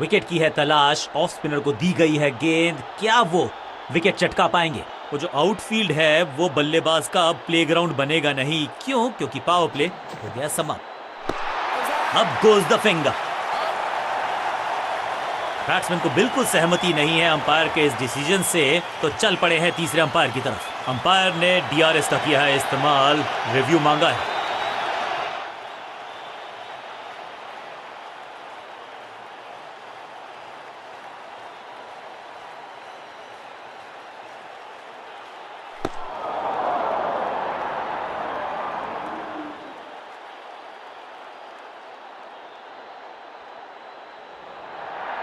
Wicket की है तलाश, ऑफ स्पिनर को दी गई है गेंद, क्या वो विकेट चटका पाएंगे? वो जो आउटफील्ड है वो बल्लेबाज का अब प्लेग्राउंड बनेगा नहीं। क्यों? क्योंकि पावर प्ले हो गया समाप्त। अब गोज द फिंगर। बैट्समैन को बिल्कुल सहमति नहीं है अंपायर के इस डिसीजन से, तो चल पड़े हैं तीसरे अंपायर की तरफ। अंपायर ने डीआरएस का किया है इस्तेमाल, रिव्यू मांगा है।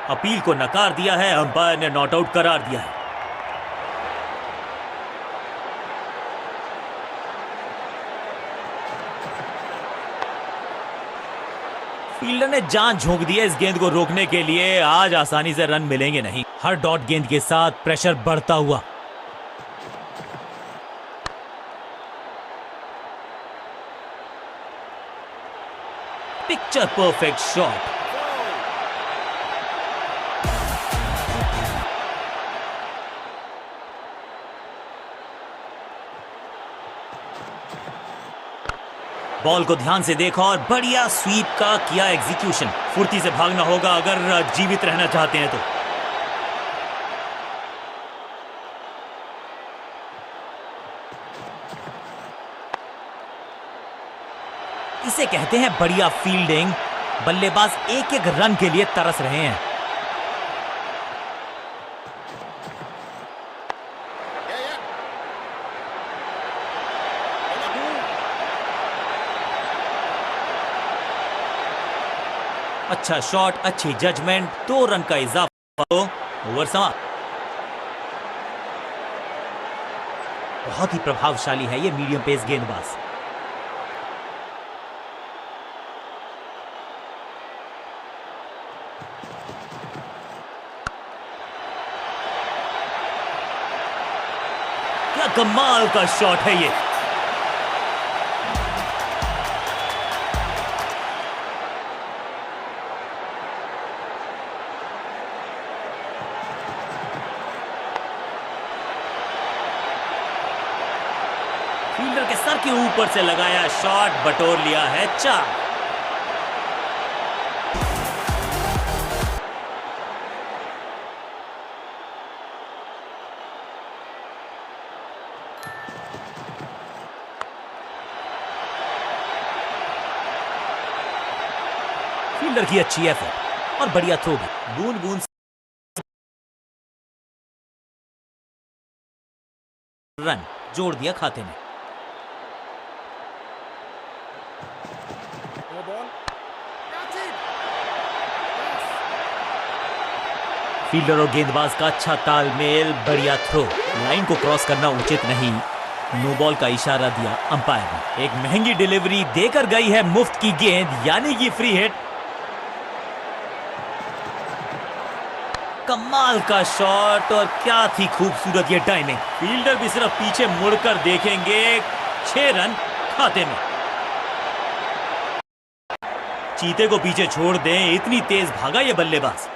अपील को नकार दिया है, अंपायर ने नॉट आउट करार दिया है। फील्डर ने जान झोंक दी है इस गेंद को रोकने के लिए। आज आसानी से रन मिलेंगे नहीं। हर डॉट गेंद के साथ प्रेशर बढ़ता हुआ। Picture perfect shot. बॉल को ध्यान से देखा और बढ़िया स्वीप का किया एग्जीक्यूशन। फुर्ती से भागना होगा अगर जीवित रहना चाहते हैं तो। इसे कहते हैं बढ़िया फील्डिंग। बल्लेबाज एक एक रन के लिए तरस रहे हैं। अच्छा शॉट, अच्छी जजमेंट, 2 रन का इजाफा, ओवर समाप्त। बहुत ही प्रभावशाली है ये मीडियम पेस गेंदबाज। क्या कमाल का शॉट है ये। फील्डर के सर के ऊपर से लगाया शॉट, बटोर लिया है 4। फील्डर की अच्छी एफर्ट और बढ़िया थ्रो भी। बूंद बूंद रन जोड़ दिया खाते में। फील्डर और गेंदबाज का अच्छा तालमेल, बढ़िया थ्रो। लाइन को क्रॉस करना उचित नहीं, नो बॉल का इशारा दिया अंपायर ने। एक महंगी डिलीवरी देकर गई है मुफ्त की गेंद, यानी कि फ्री हिट। कमाल का शॉट और क्या थी खूबसूरत ये टाइमिंग। फील्डर भी सिर्फ पीछे मुड़कर देखेंगे। 6 रन खाते में। चीते को पीछे छोड़ दें, इतनी तेज भागा ये बल्लेबाज।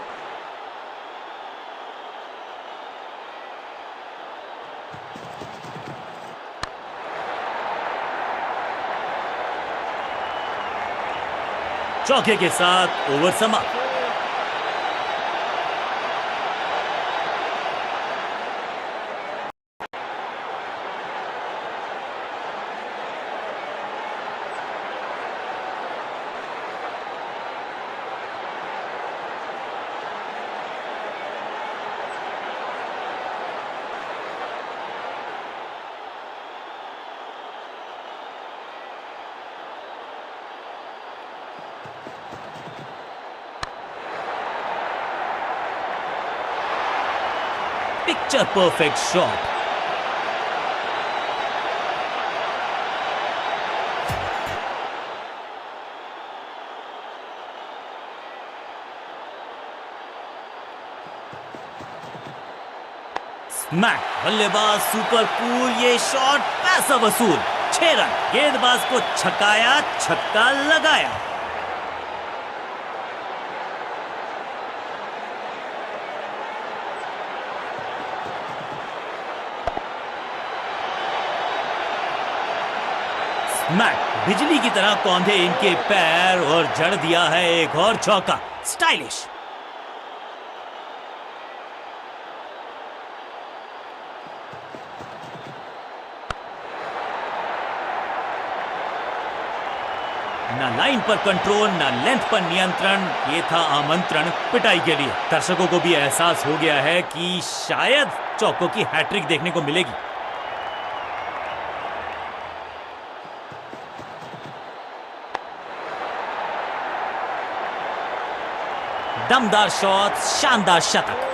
चौके के साथ ओवर समाप्त। Picture perfect shot. स्मैक, बल्लेबाज सुपर कूल, ये शॉट पैसा वसूल। 6 रन, गेंदबाज को छकाया, छक्का लगाया। स्मैक, बिजली की तरह कौंधे इनके पैर और जड़ दिया है एक और चौका। स्टाइलिश। ना लाइन पर कंट्रोल, ना लेंथ पर नियंत्रण। ये था आमंत्रण पिटाई के लिए। दर्शकों को भी एहसास हो गया है कि शायद चौकों की हैट्रिक देखने को मिलेगी। दमदार शॉट, शानदार शतक।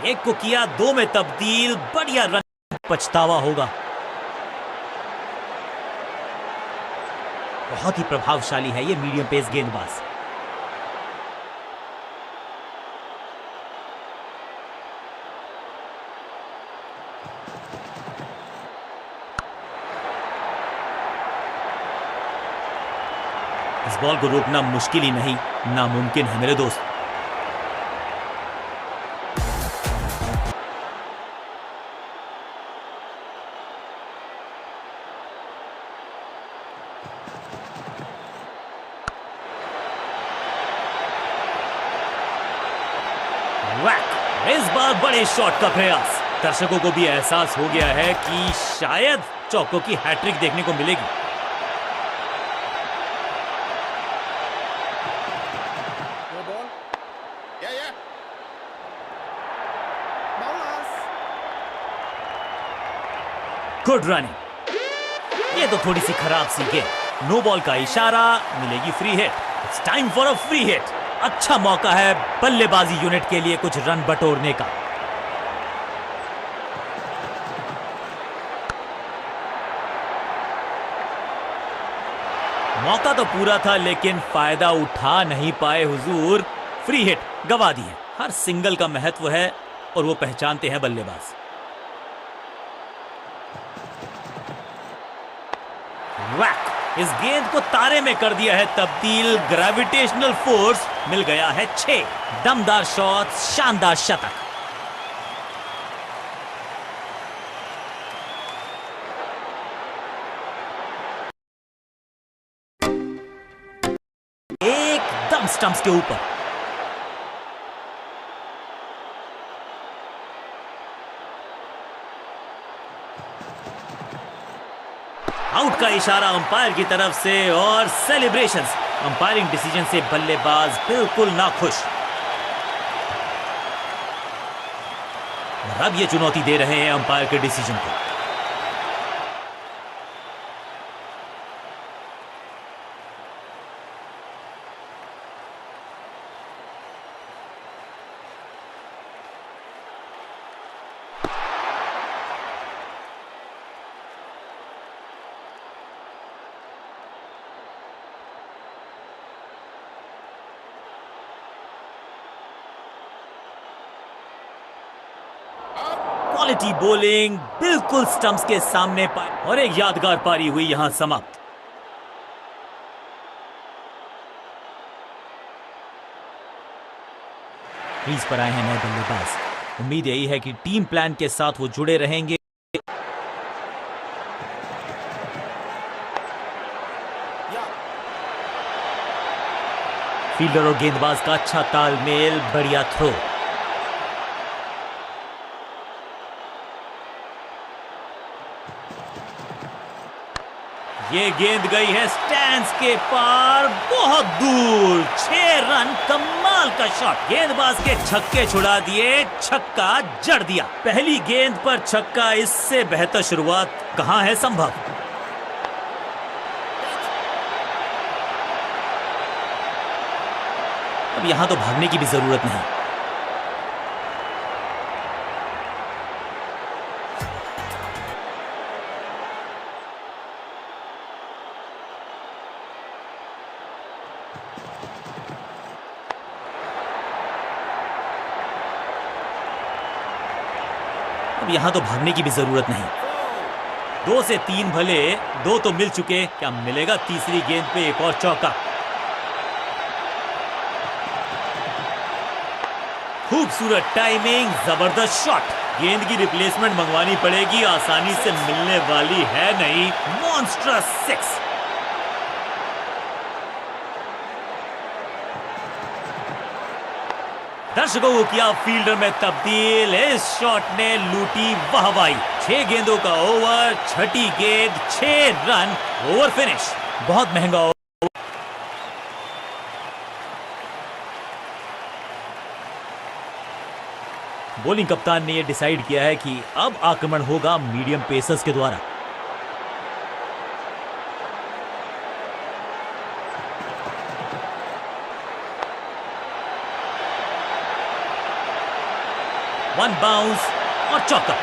एक को किया दो में तब्दील। बढ़िया रन। पछतावा होगा। बहुत ही प्रभावशाली है ये मीडियम पेस गेंदबाज। इस बॉल को रोकना मुश्किल ही नहीं, नामुमकिन है मेरे दोस्त। इस बार बड़े शॉट का प्रयास। दर्शकों को भी एहसास हो गया है कि शायद चौकों की हैट्रिक देखने को मिलेगी। Good running. ये तो थोड़ी सी खराब सी गेंद। नो बॉल का इशारा, मिलेगी free hit. It's time for a free hit. अच्छा मौका है बल्लेबाजी यूनिट के लिए कुछ रन बटोरने का। मौका तो पूरा था लेकिन फायदा उठा नहीं पाए हुजूर। फ्री हिट गवा दी है। हर सिंगल का महत्व है और वो पहचानते हैं बल्लेबाज। वैक, इस गेंद को तारे में कर दिया है तब्दील। ग्रेविटेशनल फोर्स मिल गया है 6। दमदार शॉट, शानदार शतक। एकदम स्टंप्स के ऊपर। आउट का इशारा अंपायर की तरफ से और सेलिब्रेशंस। अंपायरिंग डिसीजन से बल्लेबाज बिल्कुल नाखुश। और अब ये चुनौती दे रहे हैं अंपायर के डिसीजन को। क्वालिटी बॉलिंग, बिल्कुल स्टंप्स के सामने पाई और एक यादगार पारी हुई यहां समाप्त। क्रीज पर आए हैं नए बल्लेबाज। उम्मीद यही है कि टीम प्लान के साथ वो जुड़े रहेंगे। फील्डर और गेंदबाज का अच्छा तालमेल, बढ़िया थ्रो। ये गेंद गई है स्टैंड्स के पार, बहुत दूर। 6 रन, कमाल का शॉट। गेंदबाज के छक्के छुड़ा दिए, छक्का जड़ दिया। पहली गेंद पर छक्का, इससे बेहतर शुरुआत कहां है संभव। अब यहां तो भागने की भी जरूरत नहीं। अब यहां तो भागने की भी जरूरत नहीं। 2 से 3 भले, 2 तो मिल चुके, क्या मिलेगा तीसरी गेंद पे एक और चौका। खूबसूरत टाइमिंग, जबरदस्त शॉट। गेंद की रिप्लेसमेंट मंगवानी पड़ेगी, आसानी से मिलने वाली है नहीं। मॉन्स्ट्रस 6। दर्शकों को किया फील्डर में तब्दील, इस शॉट ने लूटी वाहवाही। 6 गेंदों का ओवर, छठी गेंद 6 रन, ओवर फिनिश। बहुत महंगा ओवर। बॉलिंग कप्तान ने यह डिसाइड किया है कि अब आक्रमण होगा मीडियम पेसर्स के द्वारा। वन बाउंस और चौका।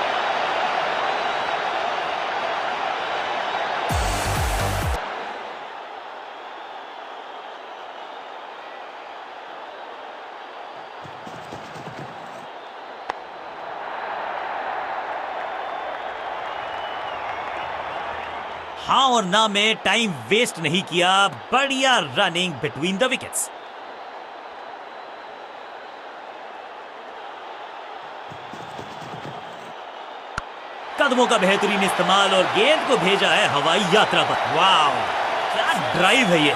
हाँ और ना में टाइम वेस्ट नहीं किया, बढ़िया रनिंग बिटवीन द विकेट्स। कदमों का बेहतरीन इस्तेमाल और गेंद को भेजा है हवाई यात्रा पर। वाह, क्या ड्राइव है ये।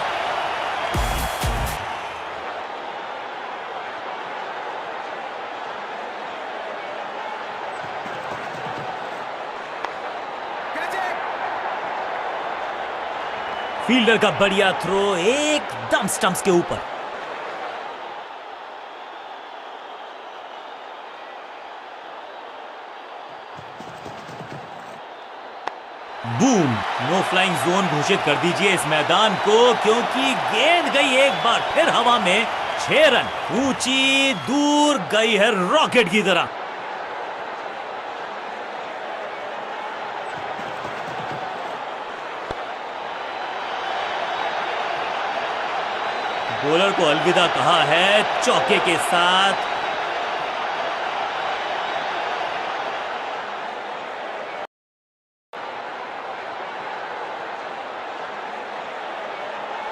फील्डर का बढ़िया थ्रो एकदम स्टंप्स के ऊपर। बूम, नो फ्लाइंग जोन घोषित कर दीजिए इस मैदान को, क्योंकि गेंद गई एक बार फिर हवा में। 6 रन, ऊंची दूर गई है रॉकेट की तरह। बॉलर को अलविदा कहा है चौके के साथ।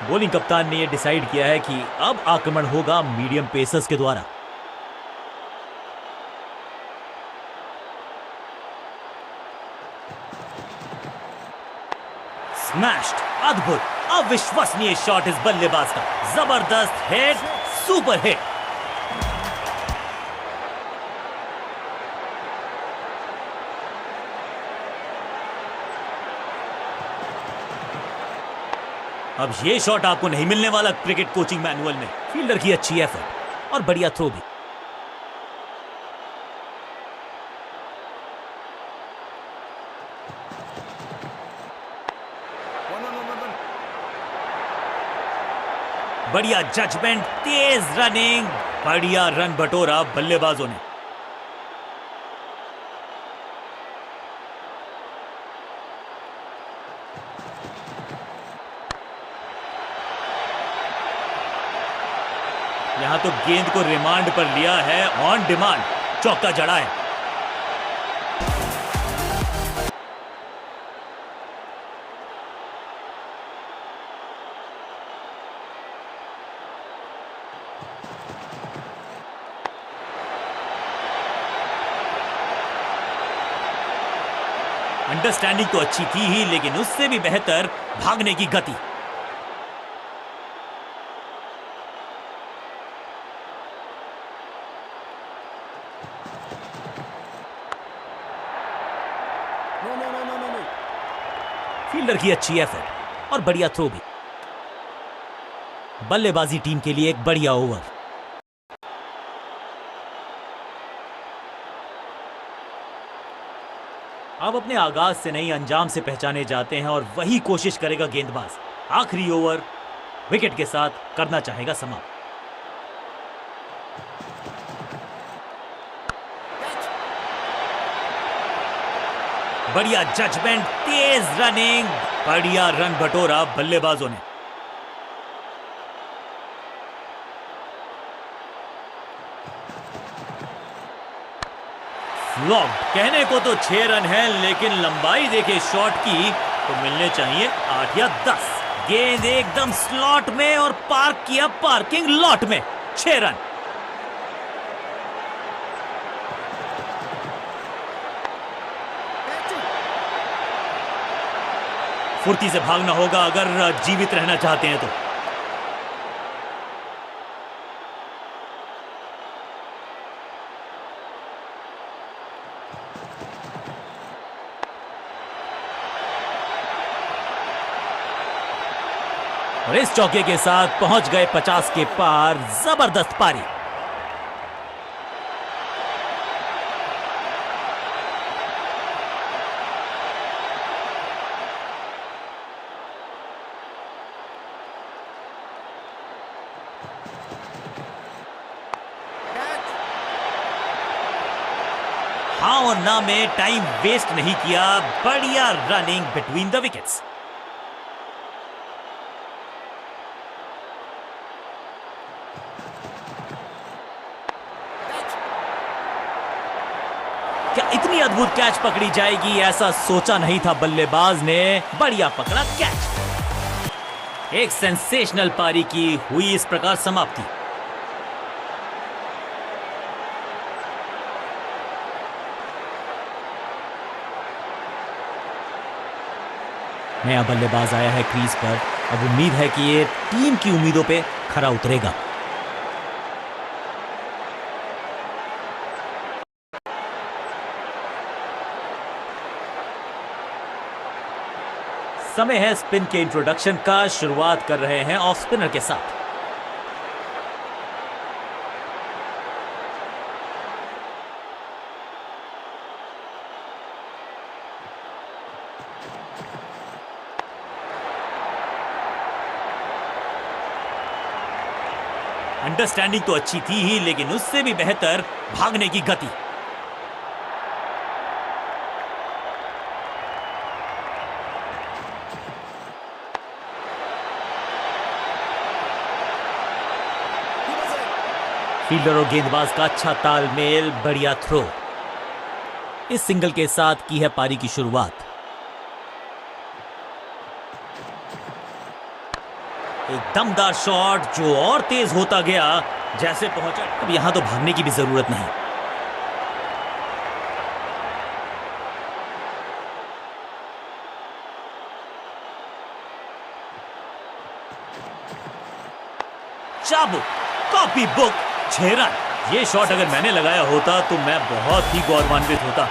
बॉलिंग कप्तान ने यह डिसाइड किया है कि अब आक्रमण होगा मीडियम पेसर्स के द्वारा। स्मैश्ड, अद्भुत, अविश्वसनीय शॉट इस बल्लेबाज का। जबरदस्त हिट, सुपर हिट। अब ये शॉट आपको नहीं मिलने वाला क्रिकेट कोचिंग मैनुअल में। फील्डर की अच्छी एफर्ट और बढ़िया थ्रो भी। बढ़िया जजमेंट, तेज रनिंग, बढ़िया रन बटोरा बल्लेबाजों ने। यहां तो गेंद को रिमांड पर लिया है, ऑन डिमांड चौका जड़ा है। अंडरस्टैंडिंग तो अच्छी थी ही, लेकिन उससे भी बेहतर भागने की गति। फील्डर की अच्छी एफर्ट और बढ़िया थ्रो भी। बल्लेबाजी टीम के लिए एक बढ़िया ओवर। अब अपने आगाज से नहीं अंजाम से पहचाने जाते हैं और वही कोशिश करेगा गेंदबाज। आखिरी ओवर विकेट के साथ करना चाहेगा समाप्त। बढ़िया जजमेंट, तेज रनिंग, बढ़िया रन बटोरा बल्लेबाजों ने। फ्लॉप, कहने को तो 6 रन है, लेकिन लंबाई देखे शॉट की तो मिलने चाहिए 8 या 10। गेंद एकदम स्लॉट में और पार्क किया पार्किंग लॉट में। 6 रन। फुर्ती से भागना होगा अगर जीवित रहना चाहते हैं तो। और इस चौके के साथ पहुंच गए 50 के पार। जबरदस्त पारी। हाँ और ना में टाइम वेस्ट नहीं किया। बढ़िया रनिंग बिटवीन द विकेट्स। क्या इतनी अद्भुत कैच पकड़ी जाएगी, ऐसा सोचा नहीं था बल्लेबाज ने। बढ़िया पकड़ा कैच। एक सेंसेशनल पारी की हुई इस प्रकार समाप्ति। नया बल्लेबाज आया है क्रीज पर। अब उम्मीद है कि ये टीम की उम्मीदों पे खरा उतरेगा। समय है स्पिन के इंट्रोडक्शन का। शुरुआत कर रहे हैं ऑफ स्पिनर के साथ। अंडरस्टैंडिंग तो अच्छी थी ही, लेकिन उससे भी बेहतर भागने की गति। फील्डर और गेंदबाज का अच्छा तालमेल, बढ़िया थ्रो। इस सिंगल के साथ की है पारी की शुरुआत। एक दमदार शॉट जो और तेज होता गया जैसे पहुंचा। अब यहां तो भागने की भी जरूरत नहीं। चाबुक, कॉपी बुक, 6 रन। ये शॉट अगर मैंने लगाया होता तो मैं बहुत ही गौरवान्वित होता।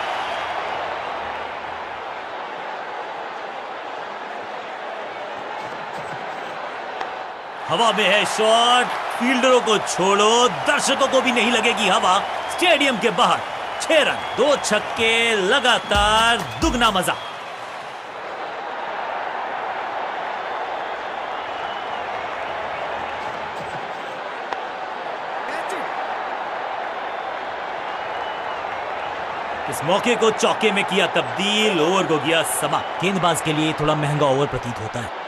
हवा में है शॉट। फील्डरों को छोड़ो, दर्शकों को भी नहीं लगेगी हवा। स्टेडियम के बाहर 6 रन, 2 छक्के, लगातार दुगना मजा। इस मौके को चौके में किया तब्दील। ओवर को किया समाप्त। गेंदबाज के लिए थोड़ा महंगा ओवर प्रतीत होता है।